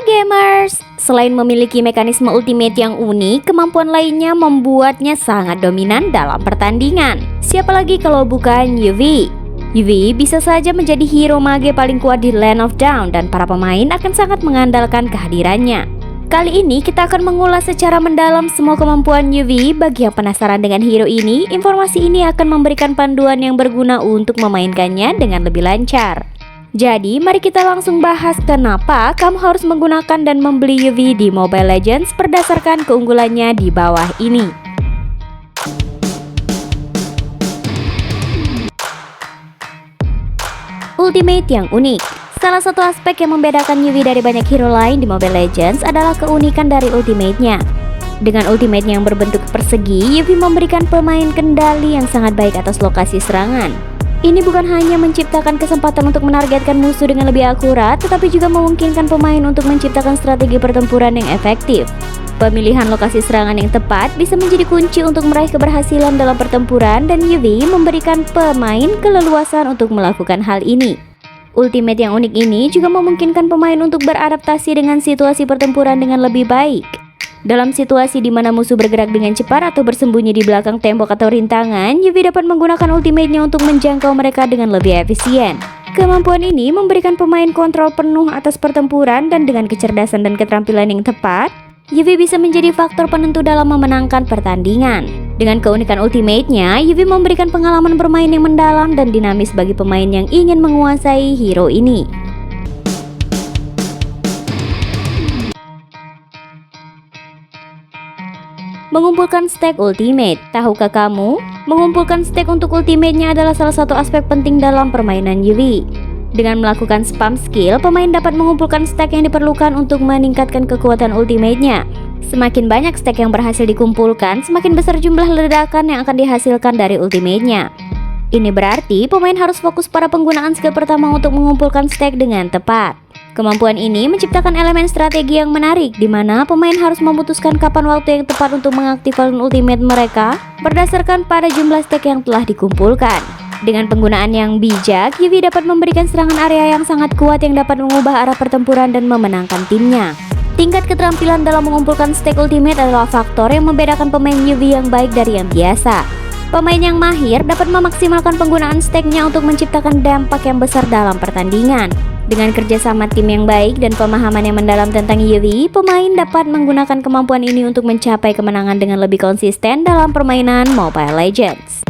gamers! Selain memiliki mekanisme ultimate yang unik, kemampuan lainnya membuatnya sangat dominan dalam pertandingan. Siapa lagi kalau bukan Yuvi? Yuvi bisa saja menjadi hero mage paling kuat di Land of Dawn dan para pemain akan sangat mengandalkan kehadirannya. Kali ini kita akan mengulas secara mendalam semua kemampuan Yuvi. Bagi yang penasaran dengan hero ini, informasi ini akan memberikan panduan yang berguna untuk memainkannya dengan lebih lancar. Jadi mari kita langsung bahas kenapa kamu harus menggunakan dan membeli Yuvi di Mobile Legends berdasarkan keunggulannya di bawah ini. Ultimate yang unik. Salah satu aspek yang membedakan Yuvi dari banyak hero lain di Mobile Legends adalah keunikan dari ultimate-nya. Dengan ultimate-nya yang berbentuk persegi, Yuvi memberikan pemain kendali yang sangat baik atas lokasi serangan. Ini bukan hanya menciptakan kesempatan untuk menargetkan musuh dengan lebih akurat, tetapi juga memungkinkan pemain untuk menciptakan strategi pertempuran yang efektif. Pemilihan lokasi serangan yang tepat bisa menjadi kunci untuk meraih keberhasilan dalam pertempuran, dan Yuvi memberikan pemain keleluasan untuk melakukan hal ini. Ultimate yang unik ini juga memungkinkan pemain untuk beradaptasi dengan situasi pertempuran dengan lebih baik. Dalam situasi di mana musuh bergerak dengan cepat atau bersembunyi di belakang tembok atau rintangan, Yuvi dapat menggunakan ultimate-nya untuk menjangkau mereka dengan lebih efisien. Kemampuan ini memberikan pemain kontrol penuh atas pertempuran, dan dengan kecerdasan dan keterampilan yang tepat, Yuvi bisa menjadi faktor penentu dalam memenangkan pertandingan. Dengan keunikan ultimate-nya, Yuvi memberikan pengalaman bermain yang mendalam dan dinamis bagi pemain yang ingin menguasai hero ini. Mengumpulkan stack ultimate. Tahukah kamu, mengumpulkan stack untuk ultimate-nya adalah salah satu aspek penting dalam permainan Yuvi. Dengan melakukan spam skill, pemain dapat mengumpulkan stack yang diperlukan untuk meningkatkan kekuatan ultimate-nya. Semakin banyak stack yang berhasil dikumpulkan, semakin besar jumlah ledakan yang akan dihasilkan dari ultimate-nya. Ini berarti pemain harus fokus pada penggunaan skill pertama untuk mengumpulkan stack dengan tepat. Kemampuan ini menciptakan elemen strategi yang menarik, di mana pemain harus memutuskan kapan waktu yang tepat untuk mengaktifkan ultimate mereka berdasarkan pada jumlah stack yang telah dikumpulkan. Dengan penggunaan yang bijak, Yuvi dapat memberikan serangan area yang sangat kuat yang dapat mengubah arah pertempuran dan memenangkan timnya. Tingkat keterampilan dalam mengumpulkan stack ultimate adalah faktor yang membedakan pemain Yuvi yang baik dari yang biasa. Pemain yang mahir dapat memaksimalkan penggunaan stack-nya untuk menciptakan dampak yang besar dalam pertandingan. Dengan kerjasama tim yang baik dan pemahaman yang mendalam tentang Yuvi, pemain dapat menggunakan kemampuan ini untuk mencapai kemenangan dengan lebih konsisten dalam permainan Mobile Legends.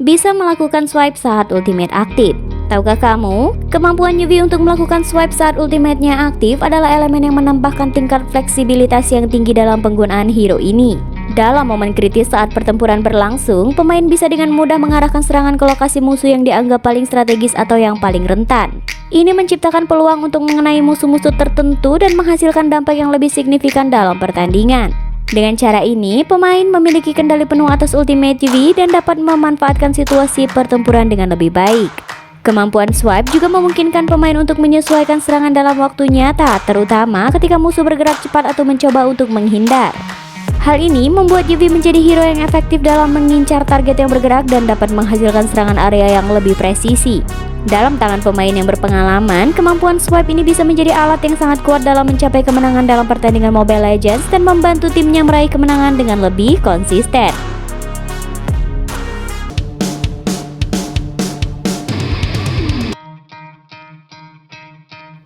Bisa melakukan swipe saat ultimate aktif. Tahukah kamu, kemampuan Yuvi untuk melakukan swipe saat ultimate-nya aktif adalah elemen yang menambahkan tingkat fleksibilitas yang tinggi dalam penggunaan hero ini. Dalam momen kritis saat pertempuran berlangsung, pemain bisa dengan mudah mengarahkan serangan ke lokasi musuh yang dianggap paling strategis atau yang paling rentan. Ini menciptakan peluang untuk mengenai musuh-musuh tertentu dan menghasilkan dampak yang lebih signifikan dalam pertandingan. Dengan cara ini, pemain memiliki kendali penuh atas ultimate Yuvi dan dapat memanfaatkan situasi pertempuran dengan lebih baik. Kemampuan swipe juga memungkinkan pemain untuk menyesuaikan serangan dalam waktu nyata, terutama ketika musuh bergerak cepat atau mencoba untuk menghindar. Hal ini membuat Yuvi menjadi hero yang efektif dalam mengincar target yang bergerak dan dapat menghasilkan serangan area yang lebih presisi. Dalam tangan pemain yang berpengalaman, kemampuan swipe ini bisa menjadi alat yang sangat kuat dalam mencapai kemenangan dalam pertandingan Mobile Legends dan membantu timnya meraih kemenangan dengan lebih konsisten.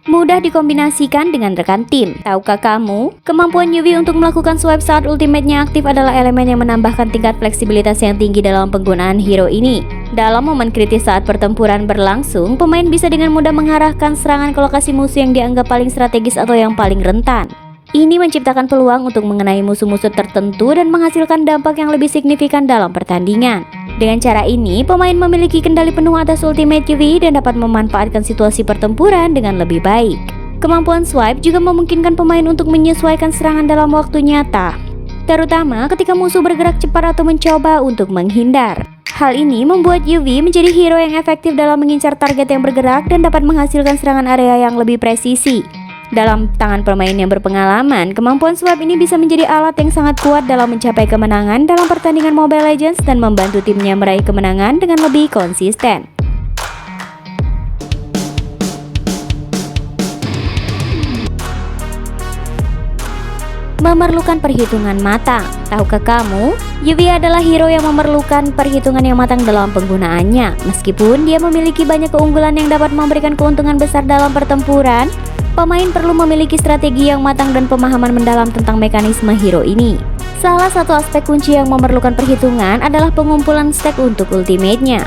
Mudah dikombinasikan dengan rekan tim. Tahukah kamu, kemampuan Yuvi untuk melakukan swipe saat ultimate-nya aktif adalah elemen yang menambahkan tingkat fleksibilitas yang tinggi dalam penggunaan hero ini. Dalam momen kritis saat pertempuran berlangsung, pemain bisa dengan mudah mengarahkan serangan ke lokasi musuh yang dianggap paling strategis atau yang paling rentan. Ini menciptakan peluang untuk mengenai musuh-musuh tertentu dan menghasilkan dampak yang lebih signifikan dalam pertandingan. Dengan cara ini, pemain memiliki kendali penuh atas ultimate Yuvi dan dapat memanfaatkan situasi pertempuran dengan lebih baik. Kemampuan swipe juga memungkinkan pemain untuk menyesuaikan serangan dalam waktu nyata, terutama ketika musuh bergerak cepat atau mencoba untuk menghindar. Hal ini membuat Yuvi menjadi hero yang efektif dalam mengincar target yang bergerak dan dapat menghasilkan serangan area yang lebih presisi. Dalam tangan pemain yang berpengalaman, kemampuan swipe ini bisa menjadi alat yang sangat kuat dalam mencapai kemenangan dalam pertandingan Mobile Legends dan membantu timnya meraih kemenangan dengan lebih konsisten. memerlukan perhitungan matang. Tahukah kamu, Yuvi adalah hero yang memerlukan perhitungan yang matang dalam penggunaannya. Meskipun dia memiliki banyak keunggulan yang dapat memberikan keuntungan besar dalam pertempuran, pemain perlu memiliki strategi yang matang dan pemahaman mendalam tentang mekanisme hero ini. Salah satu aspek kunci yang memerlukan perhitungan adalah pengumpulan stack untuk ultimate-nya.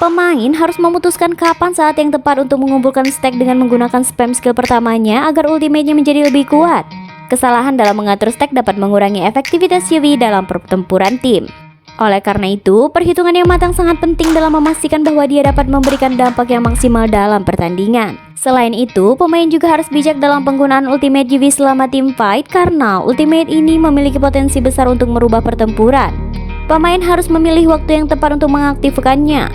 Pemain harus memutuskan kapan saat yang tepat untuk mengumpulkan stack dengan menggunakan spam skill pertamanya agar ultimate-nya menjadi lebih kuat. Kesalahan dalam mengatur stack dapat mengurangi efektivitas Yuvi dalam pertempuran tim. Oleh karena itu, perhitungan yang matang sangat penting dalam memastikan bahwa dia dapat memberikan dampak yang maksimal dalam pertandingan. Selain itu, pemain juga harus bijak dalam penggunaan ultimate Yuvi selama tim fight karena ultimate ini memiliki potensi besar untuk merubah pertempuran. Pemain harus memilih waktu yang tepat untuk mengaktifkannya.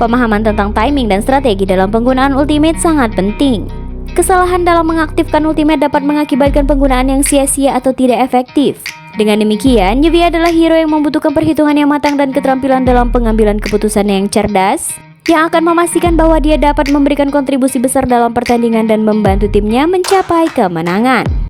Pemahaman tentang timing dan strategi dalam penggunaan ultimate sangat penting. Kesalahan dalam mengaktifkan ultimate dapat mengakibatkan penggunaan yang sia-sia atau tidak efektif. Dengan demikian, Yuvi adalah hero yang membutuhkan perhitungan yang matang dan keterampilan dalam pengambilan keputusan yang cerdas, yang akan memastikan bahwa dia dapat memberikan kontribusi besar dalam pertandingan dan membantu timnya mencapai kemenangan.